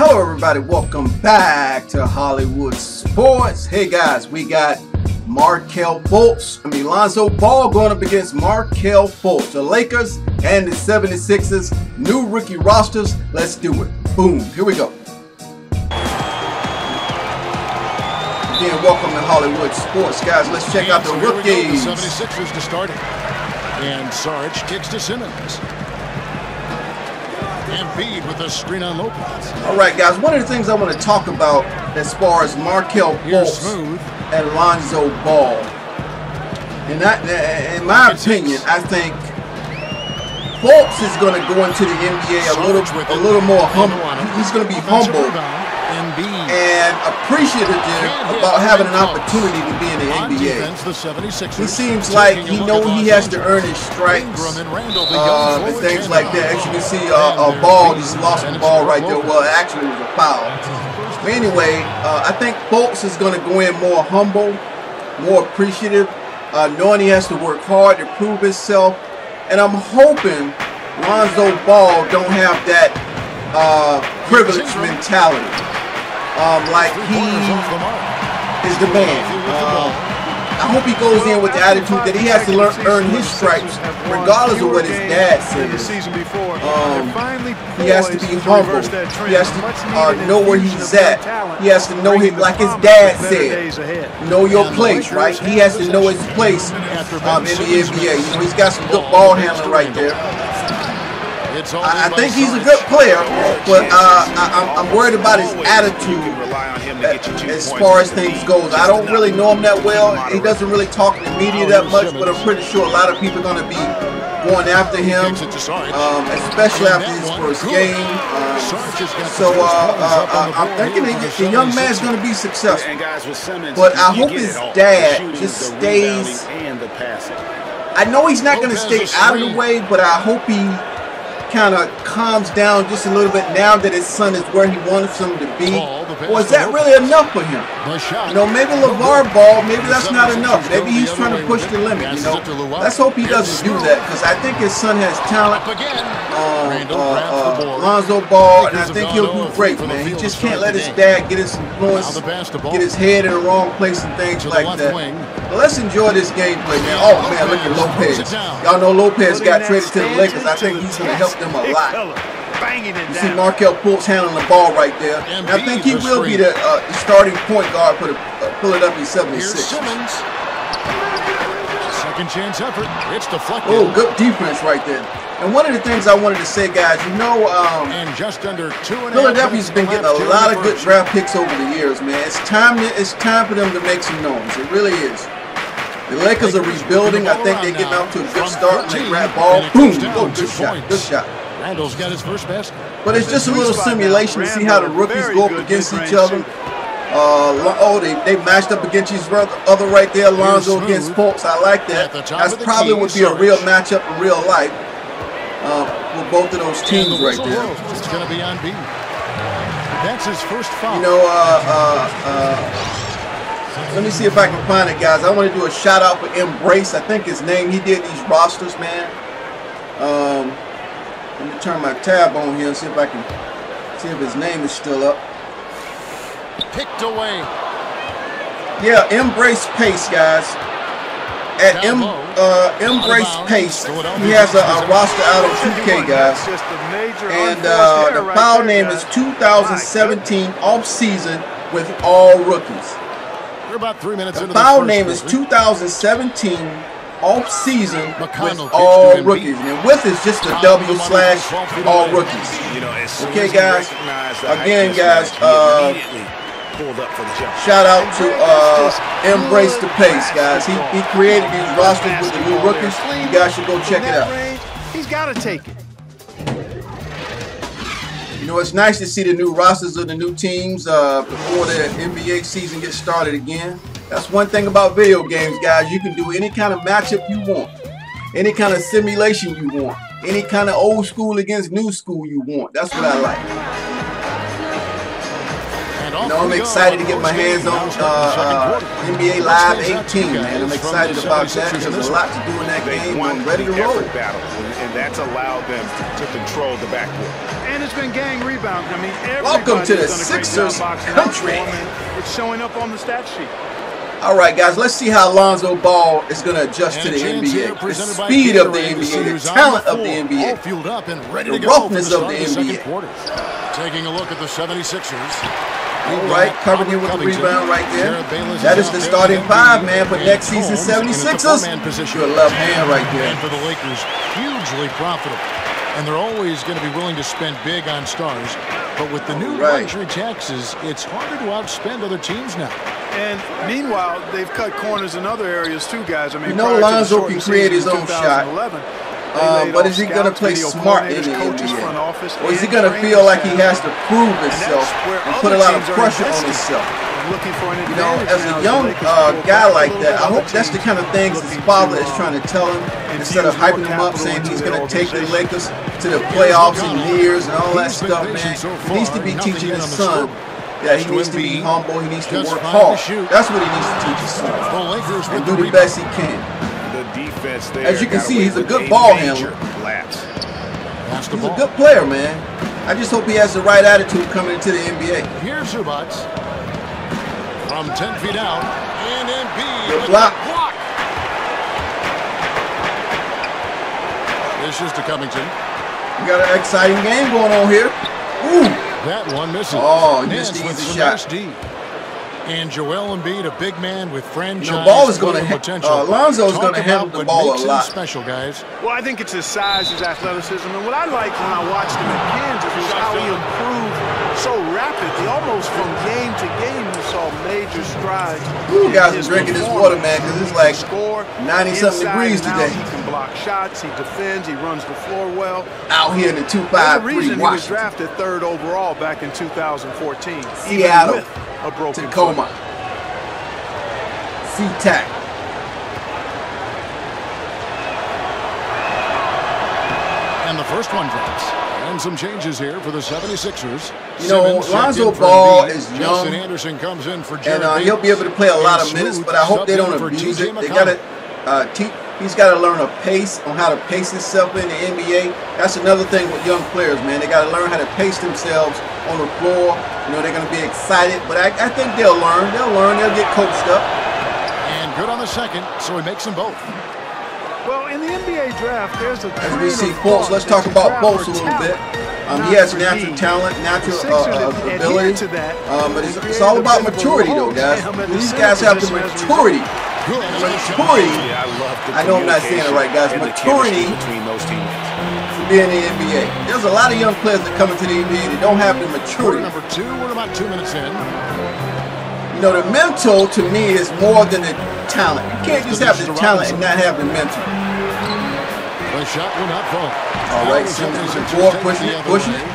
Hello everybody, welcome back to Hollywood Sports. Hey guys, we got Lonzo Ball going up against Markelle Fultz. The Lakers and the 76ers, new rookie rosters. Let's do it. Boom, here we go. Again, welcome to Hollywood Sports, guys. Let's check out the rookies. The 76ers to start it. And Sarge kicks to Simmons. Embiid with a screen on Lopez. All right, guys. One of the things I want to talk about as far as Markelle Fultz and Lonzo Ball, and in my opinion, I think Fultz is going to go into the NBA a little more humble. He's going to be humble and appreciative about having an opportunity to be in the NBA. He seems like he knows he has to earn his stripes and things like that. As you can see, a ball, he's lost the ball right there. Well, actually, it was a foul. But anyway, I think Fultz is going to go in more humble, more appreciative, knowing he has to work hard to prove himself. And I'm hoping Lonzo Ball don't have that privilege mentality. Like he is the man. I hope he goes in with the attitude that he has to earn his stripes, regardless of what his dad says. He has to be humble. He has to know where he's at. He has to know him, like his dad said, know your place, right? He has to know his place in the NBA. You know, he's got some good ball handling right there. I think he's a good player, but I'm worried about his attitude as far as things goes. I don't really know him that well. He doesn't really talk in the media that much, but I'm pretty sure a lot of people are going to be going after him, especially after his first game. So I'm thinking the young man's going to be successful. But I hope his dad just stays. I know he's not going to stay out of the way, but I hope he kind of calms down just a little bit now that his son is where he wants him to be. Or is that really enough for him? You know, maybe LeVar Ball, maybe that's not enough. Maybe he's trying to push the limit, you know. Let's hope he doesn't do that, because I think his son has talent, Lonzo Ball, and I think he'll do great, man. He just can't let his dad get his influence, get his head in the wrong place and things like that. But let's enjoy this gameplay, man. Oh, man, look at Lopez. Y'all know Lopez got traded to the Lakers. I think he's going to help them a lot. You see Markelle Fultz handling the ball right there. And I think he will be the starting point guard for the Philadelphia 76ers. Second chance effort. It's deflected. Oh, good defense right there. And one of the things I wanted to say, guys, you know, Philadelphia's been getting a lot of good draft picks over the years, man. It's time for them to make some noise. It really is. The Lakers are rebuilding. I think they're getting off to a good start when they grab ball. Boom! Oh, good shot. Good shot. Randall's got his first basket. But it's just a little simulation to see how the rookies go up against each other. They matched up against each other right there. Lonzo against Fultz. I like that. That's probably would be a real matchup in real life with both of those teams right there. It's going to be on B. That's his first foul. You know, let me see if I can find it, guys. I want to do a shout out for Embrace. I think his name. He did these rosters, man. Let me turn my tab on here and see if I can see if his name is still up. Picked away. Yeah, Embrace Pace, guys. At Embrace Pace, he has a roster out of 2K, guys. And the file name is 2017 off-season with all rookies. We're about 3 minutes into the file name is 2017 off-season with all rookies. And with is just a W/all rookies. Okay, guys. Again, guys, shout out to Embrace the Pace, guys. He created these rosters with the new rookies. You guys should go check it out. He's got to take it. You know, it's nice to see the new rosters of the new teams before the NBA season gets started again. That's one thing about video games, guys. You can do any kind of matchup you want, any kind of simulation you want, any kind of old school against new school you want. That's what I like. You know, I'm excited to get my hands on NBA Live 18, man. I'm excited about that. There's a lot to do in that game. I'm ready to roll. And that's allowed them to control the backcourt. And it's been gang rebounding. I mean, welcome to the Sixers country. It's showing up on the stat sheet. All right, guys, let's see how Lonzo Ball is going to adjust to the NBA. The speed of the NBA, the talent of the NBA, the roughness of the NBA. Taking a look at the 76ers. All right, covering him with the rebound right there. That is the starting five, man, for next season's 76ers. Good left hand right there. And for the Lakers, hugely profitable. And they're always going to be willing to spend big on stars. But with the new luxury taxes, it's harder to outspend other teams now. And meanwhile, they've cut corners in other areas too, guys. I mean, you know, Lonzo can create his own shot. But is he going to play smart in the NBA? Or is he going to feel like he has to prove himself and put a lot of pressure on himself? You know, as a young guy like that, I hope that's the kind of things his father is trying to tell him, instead of hyping him up, saying he's going to take the Lakers to the playoffs in years and all that stuff, man. He needs to be teaching his son that he needs to be humble, he needs to work hard. That's what he needs to teach his son. And do the best he can. As you can see, he's a good ball handler. He's a good player, man. I just hope he has the right attitude coming into the NBA. Here's Fultz from 10 feet out, and Embiid. Good block. This is to Covington. We got an exciting game going on here. Ooh. That one misses. Oh, he missed the easy shot. And Joel Embiid, a big man with franchise ball is going to potential. Lonzo is going to handle the ball a lot. Special, guys. Well, I think it's his size, his athleticism, and what I liked when I watched him at Kansas was how he improved so rapidly. Almost from game to game, you saw major strides. You guys are drinking this water, man, because it's like 90-something degrees today. He can block shots, he defends, he runs the floor well. Out here in the 2-5-3 Washington. He was drafted 3rd overall back in 2014. Seattle. A broken Tacoma. C-Tac. And the first one drops. And some changes here for the 76ers. You know, Lonzo Ball is young. Anderson comes in for and he'll be able to play a lot of minutes, but I hope they don't abuse it. They got to he's got to learn a pace on how to pace himself in the NBA. That's another thing with young players, man. They got to learn how to pace themselves on the floor. You know, they're going to be excited, but I think they'll learn. They'll get coached up. And good on the second, so he makes them both. Well, in the NBA draft, there's a as we see Fultz, let's talk about Fultz a little bit. He has natural talent, natural ability, but it's all about maturity, though, guys. These guys have the maturity. I know I'm not saying it right, guys. Maturity to be in the NBA. There's a lot of young players that come into the NBA that don't have the maturity. Number 2, we're about 2 minutes in. You know, the mental to me is more than the talent. You can't just have the talent and not have the mental. The shot will not fall. All right, Simmons is pushing it.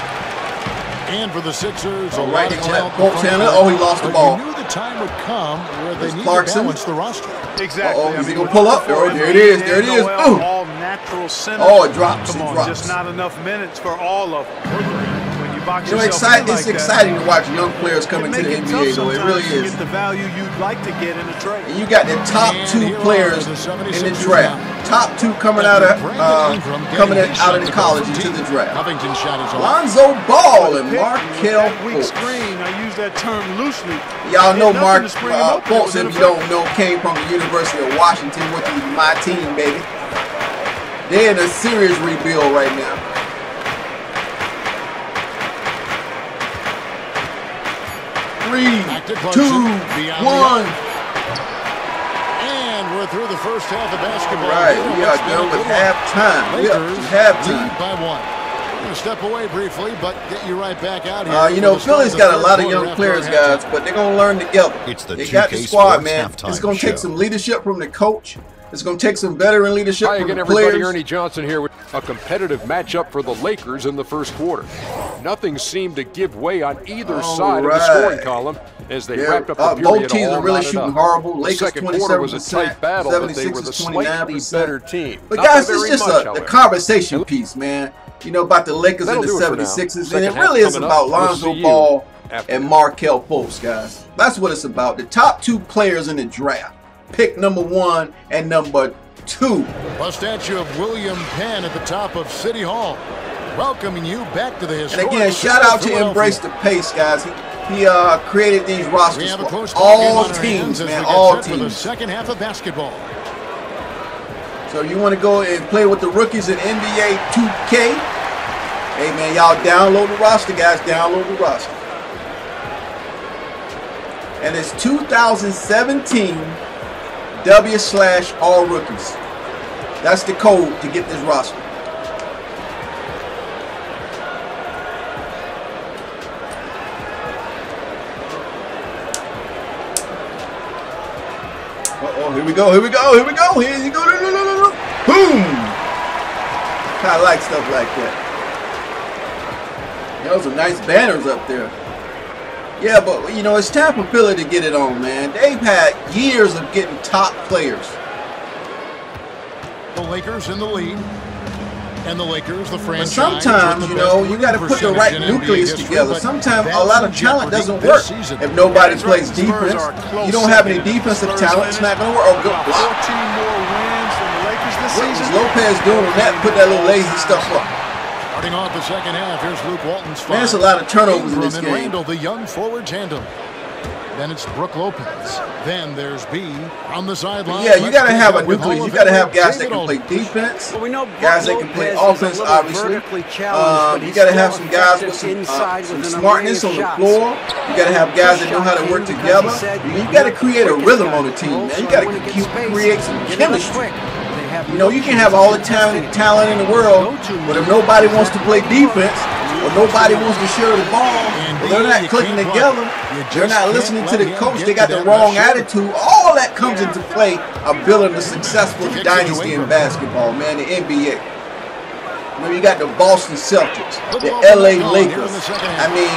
And for the Sixers, all right, Fultz handler. Oh, he lost the ball. Knew the time would come where they need to balance the roster. Exactly. Uh-oh, is he gonna pull up? There it is. There it is. All natural center. Oh, it drops. Come on, just not enough minutes for all of them. You know, it's exciting to watch young players come into the NBA, though. It really is. Get the value you'd like to get in a trade. And you got the top 2 players in the draft. Top 2 coming out of the college into the draft. Lonzo Ball and Markelle Fultz. I use that term loosely. Y'all know Fultz, if you don't know, came from the University of Washington, which is my team, baby. They're in a serious rebuild right now. 3, 2, 1. And we're through the first half of basketball. Right, we are done with halftime. Halftime. By 1. We're going to step away briefly, but get you right back out here. You know, Philly's got a lot of young players, guys, but they're going to learn together. They got the squad, man. It's going to take some leadership from the coach. It's going to take some veteran leadership from the players. Everybody, Ernie Johnson here with a competitive matchup for the Lakers in the first quarter. Nothing seemed to give way on either side of the scoring column as they wrapped up the period. Both teams are really shooting horrible. Lakers the second quarter was a tight battle, but they were the slightly better team. But guys, it's just the conversation piece, man. You know, about the Lakers and the 76ers, and it really is about Lonzo Ball and Markelle Fultz, guys. That's what it's about. The top 2 players in the draft. Pick number 1 and number 2. A statue of William Penn at the top of City Hall, welcoming you back to the historic. And again, shout out to Embrace the Pace, guys. He created these rosters for all teams, man, all teams. For the second half of basketball. So you want to go and play with the rookies in NBA 2K? Hey, man, y'all download the roster, guys. Download the roster. And it's 2017 W/all rookies. That's the code to get this roster. Here we go, here we go, here we go, here you go, boom! Kinda like stuff like that. Those are nice banners up there. Yeah, but you know, it's time for Philly to get it on, man. They've had years of getting top players. The Lakers in the lead. And the Lakers, the franchise. But sometimes, you know, you got to put the right nucleus together. Sometimes a lot of talent doesn't work if nobody plays defense. You don't have any defensive talent, it's not going to work. Oh, good block. 14 more wins from the Lakers this What season. was Lopez doing on that? Put that little lazy stuff up. Starting off the second half, here's Luke Walton's five. Man, it's a lot of turnovers in this and game. Randall, the young forward tandem. Then it's Brook Lopez. Then there's B on the sideline. Yeah, you got to have a nucleus. You got to have guys that can play defense, guys that can play offense, obviously. You got to have some guys with some smartness on the floor. You got to have guys that know how to work together. You got to create a rhythm on the team, man. You got to create some chemistry. You know, you can have all the talent in the world, but if nobody wants to play defense, or nobody wants to share the ball, or they're not clicking together, they're not listening to the coach, they got the wrong attitude, all that comes into play of building a successful dynasty in basketball, man, the NBA. You know, you got the Boston Celtics, the LA Lakers. I mean,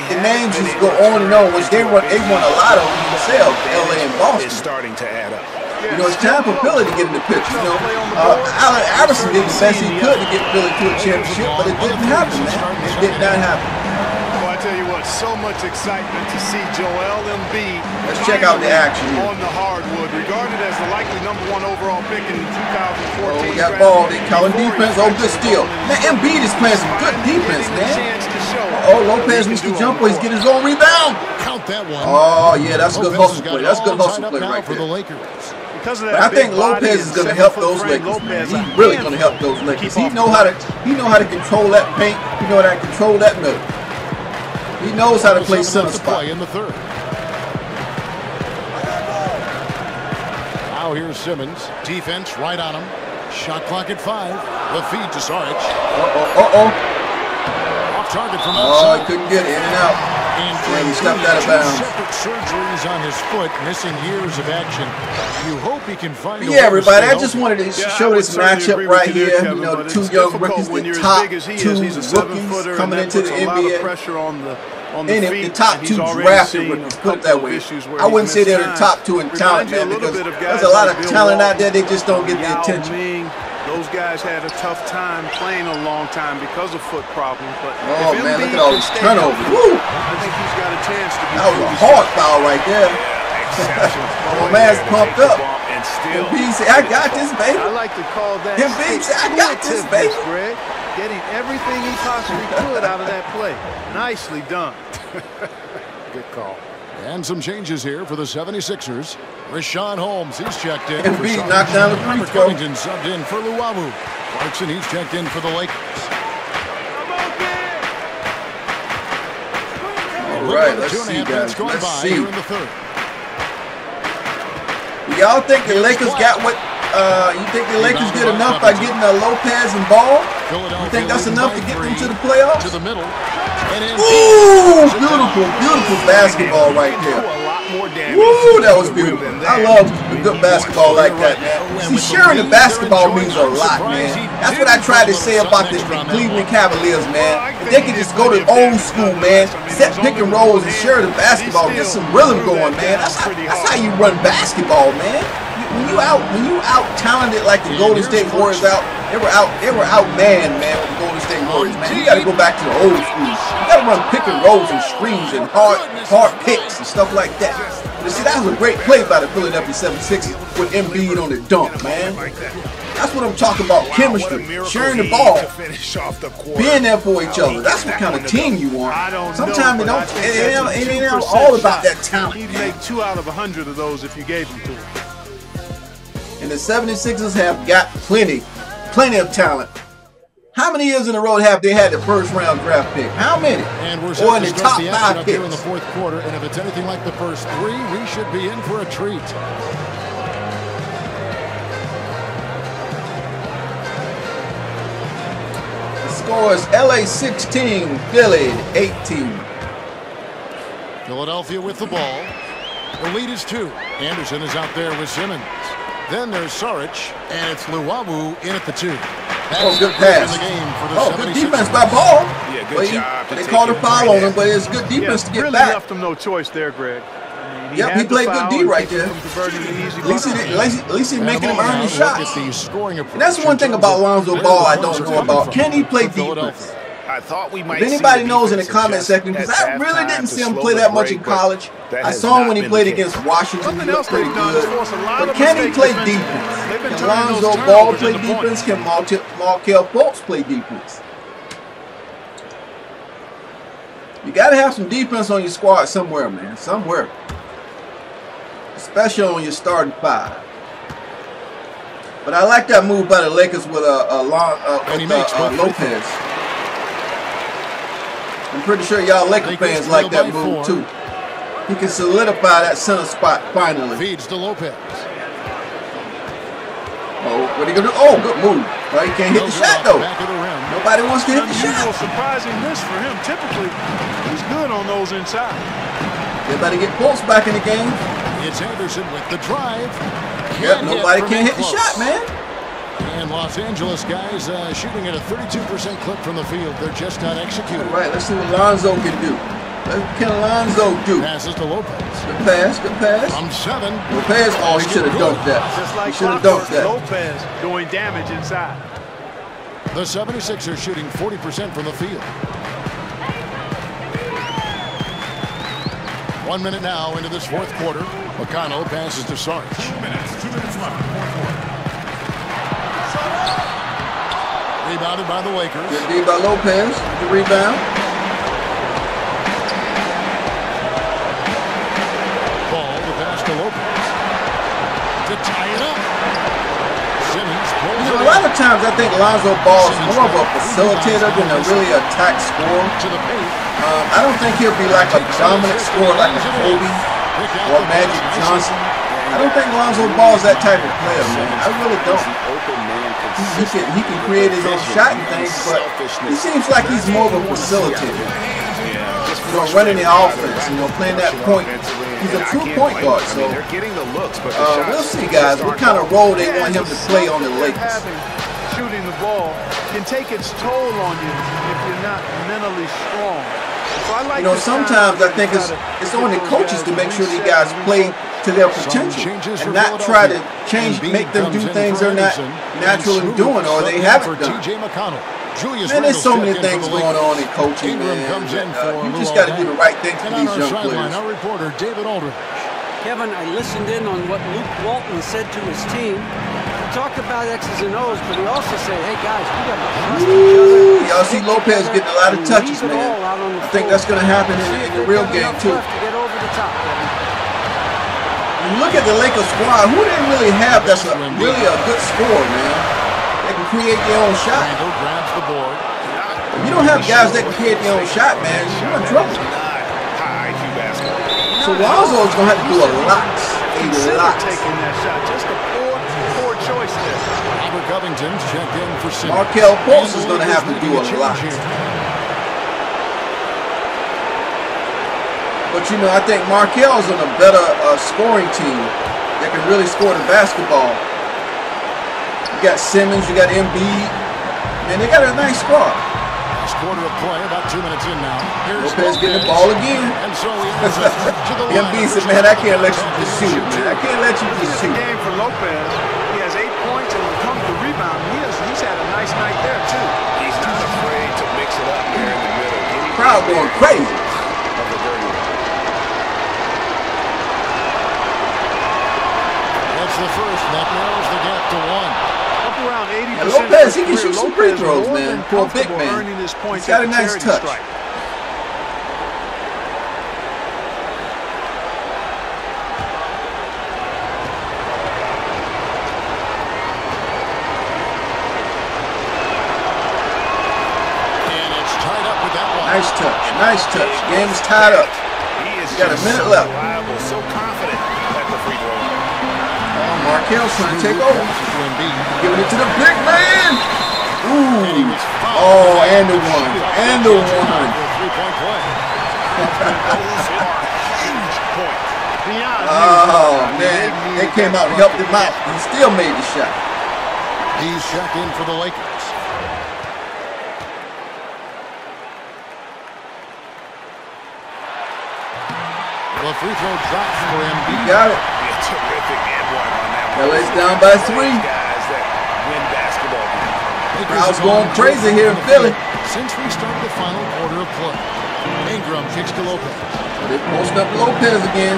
the names just go on and on, which they won a lot of them themselves, LA and Boston. It's starting to add up. You know, it's time for Philly to get in the picture. You know, Allen Iverson did the best he could to get Philly to a championship, but it didn't happen, man. It did not happen. Well, I tell you what, so much excitement to see Joel Embiid. Let's check out the action here. On the hardwood, regarded as the likely #1 overall pick in 2014. Oh, we got ball. They calling defense. Oh, good steal. Man, Embiid is playing some good defense, man. Oh, Lopez missed the jumper. He's getting his own rebound. Count that one. Oh, yeah, that's a good hustle play. That's a good hustle play right there. But I think Lopez is going to help those Lakers. He's really going to help those Lakers. He know how to control that paint. He know how to control that middle. He knows how to play center spot. In the third. Now here's Simmons. Defense right on him. Shot clock at 5. The feed to Saric. Off target from outside. Oh, he couldn't get it in and out. And he stepped out of bounds. Separate surgeries on his foot, missing years of action. You hope he can find a way Yeah, everybody, to I just wanted to show this matchup right here. You know, the 2 young rookies, the top 2 rookies coming into the NBA. And the top 2 drafted rookies, put it that way. I wouldn't say they're the top 2 in talent, man, because there's a lot of talent out there, they just don't get the attention. Those guys had a tough time playing a long time because of foot problems. But oh, man, look at all these turnovers. Woo! I think he's got a chance to be. That was a hard foul right there. My man's pumped up. Embiid said, I got this, baby. I like to call that Embiid said, I got this, baby. Greg, getting everything he possibly could out of that play. Nicely done. Good call. And some changes here for the 76ers. Rashawn Holmes, he's checked in. Embiid knocked down the free throw. Covington subbed in for Luwawu. Clarkson, he's checked in for the Lakers. All right, let's see, guys. Let's see. Y'all think the Lakers got what? You think the Lakers did enough by getting Lopez and Ball? You think that's enough to get them to the playoffs? To the middle. Ooh, beautiful, beautiful basketball right there. Woo, that was beautiful. I love good basketball like that, man. See, sharing the basketball means a lot, man. That's what I tried to say about the Cleveland Cavaliers, man. If they can just go to old school, man, set pick and rolls and share the basketball, get some rhythm going, man. That's how you run basketball, man. when you out talented like the Golden State Warriors they were outmanned, man, with the Golden State Warriors, man. You got to go back to the old school. You got to run pick and rolls and screens and hard picks and stuff like that. But see, that was a great play by the Philadelphia 76ers with Embiid on the dunk, man. That's what I'm talking about. Chemistry, sharing the ball, being there for each other. That's what kind of team you want. Sometimes it ain't all about that talent. He'd make 2 out of 100 of those if you gave them to him. And the 76ers have got plenty of talent. How many years in a row have they had the first round draft pick? How many? And we're or in the top 5 picks? Here in the fourth quarter, and if it's anything like the first 3, we should be in for a treat. The score is LA 16, Philly 18. Philadelphia with the ball. The lead is 2. Anderson is out there with Simmons. Then there's Saric, and it's Luwawu in at the 2. Oh, good pass. Good defense by Ball. Yeah, good job. They called a foul on him, but it's good defense to get really back. Left him no choice there, Greg. I mean, He played good D right there. At least he's making him earn his shots. And that's one thing about Lonzo Ball I don't know about. Can he play defense? I thought we might if anybody knows in the comment section, because I really didn't see him play that much in college. I saw him when he played against Washington. He looked pretty good. But can he play defense? Can Lonzo Ball play defense? Can Markelle Fultz play defense? You got to have some defense on your squad somewhere, man. Somewhere. Especially on your starting 5. But I like that move by the Lakers with Lopez. I'm pretty sure y'all Laker fans like that move too. He can solidify that center spot finally. Feeds to Lopez. Oh, what are you gonna do? Oh, good move. Well, he can't hit the shot though. Nobody wants to hit the shot. Surprising miss for him. Typically, he's good on those inside. They better get Fultz back in the game. It's Anderson with the drive. Yep, nobody can hit the shot, man. And Los Angeles guys shooting at a 32% clip from the field. They're just not executing. All right, let's see what Lonzo can do. What can Lonzo do? Passes to Lopez. Good pass, good pass. From 7. Lopez, oh, he should have dunked that. Just like he should have dunked that. Lopez doing damage inside. The 76ers shooting 40% from the field. 1 minute now into this fourth quarter. McConnell passes to Saric. 2 minutes left. Rebounded by the Lakers. Good D by Lopez. The rebound. Ball, the pass to Lopez. To tie it up. Simmons pulls a lot of times I think Lonzo Ball is more of a facilitator than a really attack scorer. To the paint. I don't think he'll be like a dominant scorer like a Kobe or Magic Johnson. I don't think Lonzo Ball is that type of player, man. I really don't. He can create his own shot and things, but he seems like he's more of a facilitator. You know, running the offense, you know, playing that point. He's a true point guard, so we'll see, guys, what kind of role they want him to play on the Lakers. Shooting the ball can take its toll on you if you're not mentally strong. So I like, you know, sometimes I think it's on the coaches to make sure these guys play to their potential and not try to make them do things they're not naturally doing or they haven't done. Man, there's so many things going on in coaching, man. You just got to do the right thing for these young players. Our reporter, David Aldridge. Kevin, I listened in on what Luke Walton said to his team. He talked about X's and O's, but he also said, hey guys, we got to trust each other. Y'all see Lopez getting a lot of touches, man. I think that's going to happen in the real game, too. When you look at the Lakers squad, who didn't really have that's really a good scorer, man? They can create their own shot. If you don't have guys that can create their own shot, man, you're in trouble. So Lonzo's going to have to do a lot. Taking that shot, just a poor choice there. Robert Covington's checked in for Simmons. Markelle Fultz is going to have to do a lot. But you know, I think Markelle's on a better scoring team that can really score the basketball. You got Simmons, you got Embiid, and they got a nice squad. Last quarter of play, about 2 minutes in now. Here's Lopez getting the ball again. And so he ends up to the line. MB said, man, I can't let you just shoot it, man. I can't let you just shoot. Game for Lopez. He has 8 points, and when it comes to rebound, he's had a nice night there too. He's not afraid to mix it up there in the middle. Crowd going crazy. Of the dirty one. That's the first. That narrows the gap to 1. Up around 80%. And Lopez, he can shoot some free throws, man. For a big man. He's got a nice touch. Nice touch. Nice touch. Game is tied up. You got a minute left. So confident at the free throw line. Oh, Markelle's trying to take over. Giving it to the big man. Ooh. Oh, and the one. And the one. Oh, man. They came out and helped him out. He still made the shot. He's checked in for the Lakers. The free throw drops for him. He got it. Terrific and one on that one. LA's down by 3. Guys that win basketball games. Crowd's going crazy here in Philly. Since we started the final quarter of play, Ingram kicks to Lopez. They're posting up Lopez again.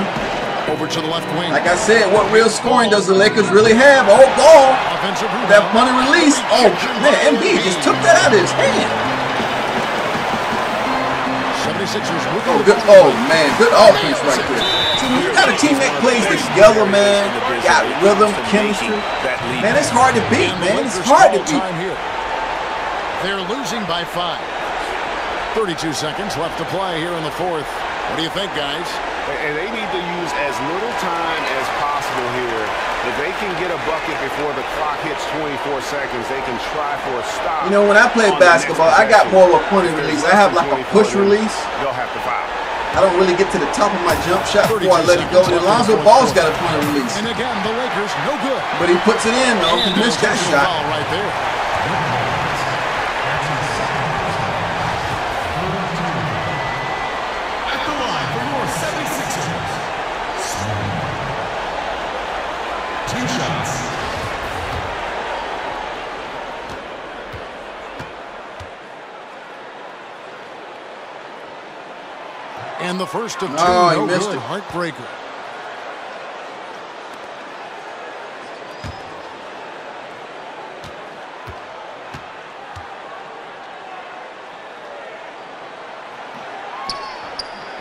Over to the left wing. Like I said, what real scoring does the Lakers really have? Oh, ball. Offensive rebound. That funny release. Oh, man, MB just took that out of his hand. 76ers with Oh, good. Oh, man, good offense right there. See, when you got a team that plays together, man, got rhythm, chemistry, man, it's hard to beat, man. It's hard to beat. They're losing by 5. 32 seconds left to play here in the fourth. What do you think, guys? And they need to use as little time as possible here. If they can get a bucket before the clock hits 24 seconds, they can try for a stop. You know, when I play basketball, I got more of a point of release. I have like a push release. They'll have to foul. I don't really get to the top of my jump shot before I let it go. And Lonzo Ball's got a point of release. And again, the Lakers, no good. But he puts it in, though. He missed that shot. Right there. And the first of 2, no missed good. it. Heartbreaker.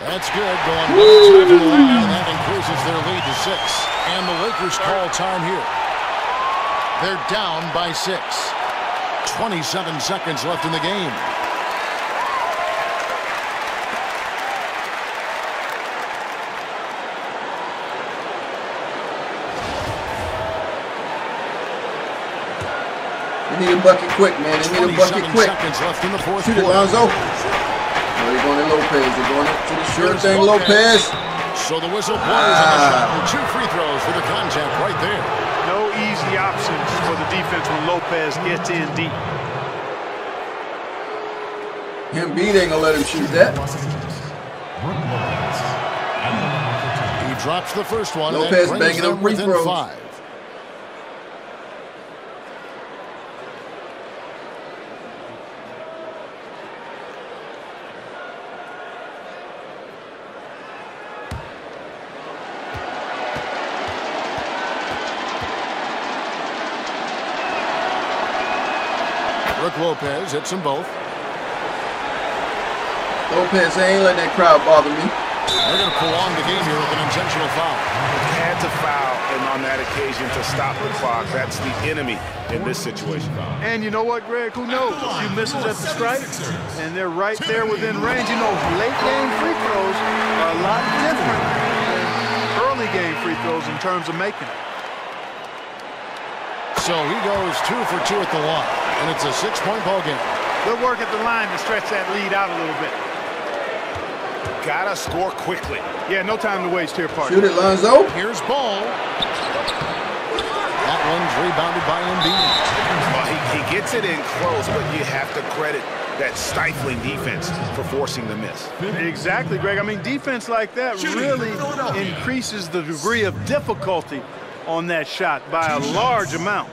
That's good. Going to the line, and that increases their lead to 6. And the Lakers call time here. They're down by 6. 27 seconds left in the game. They need a bucket quick, man. They need a bucket quick. Left in the fourth Shoot it, Lonzo. Oh, they're going to Lopez. They're going to the sure thing, Lopez. So the whistle blows on the shot, and 2 free throws for the contact right there. No easy options for the defense when Lopez gets in deep. Embiid ain't going to let him shoot that. He drops the first one. Lopez banging up free throws. 5. Lopez hits them both. Lopez ain't letting that crowd bother me. They're going to prolong the game here with an intentional foul. Had to foul, and on that occasion to stop the clock. That's the enemy in this situation. And you know what, Greg? Who knows? A few misses at the stripe, and they're right there within range. You know, late game free throws are a lot different than early game free throws in terms of making it. So he goes 2 for 2 at the line, and it's a 6-point ball game. Good work at the line to stretch that lead out a little bit. Gotta score quickly. Yeah, no time to waste here, partner. Shoot it, Lonzo. Here's Ball. That one's rebounded by Embiid. Well, he Gets it in close, but you have to credit that stifling defense for forcing the miss. Exactly, Greg. I mean, defense like that really increases the degree of difficulty on that shot by a large amount.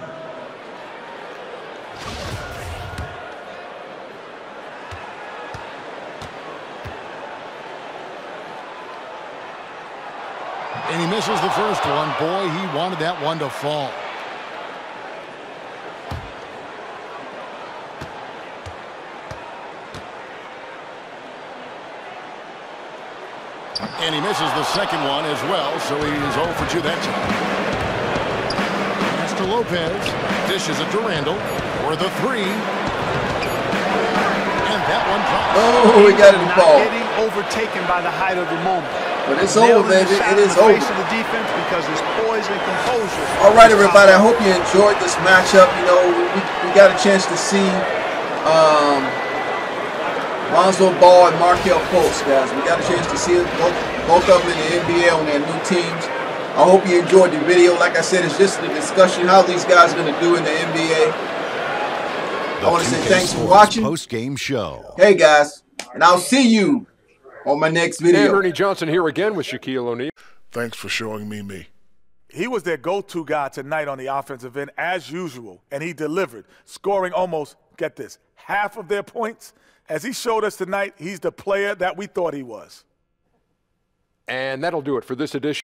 And he misses the first one. Boy, he wanted that one to fall. And he misses the second one as well, so he's 0 for 2 that time. Pass to Lopez. Dishes it to Randall for the 3. And that one drops. Oh, we got it in the ball. Not getting overtaken by the height of the moment. But it's over, baby. It is over. Of the defense because his poise and composure. All right, everybody. I hope you enjoyed this matchup. You know, we got a chance to see Lonzo Ball and Markelle Fultz, guys. We got a chance to see both of them in the NBA on their new teams. I hope you enjoyed the video. Like I said, it's just a discussion how these guys are going to do in the NBA. I want to say thanks for watching. Post-game show. Hey, guys, and I'll see you on my next video. And Ernie Johnson here again with Shaquille O'Neal. Thanks for showing me me. He was their go-to guy tonight on the offensive end as usual, and he delivered, scoring almost, get this, half of their points. As he showed us tonight, he's the player that we thought he was. And that'll do it for this edition.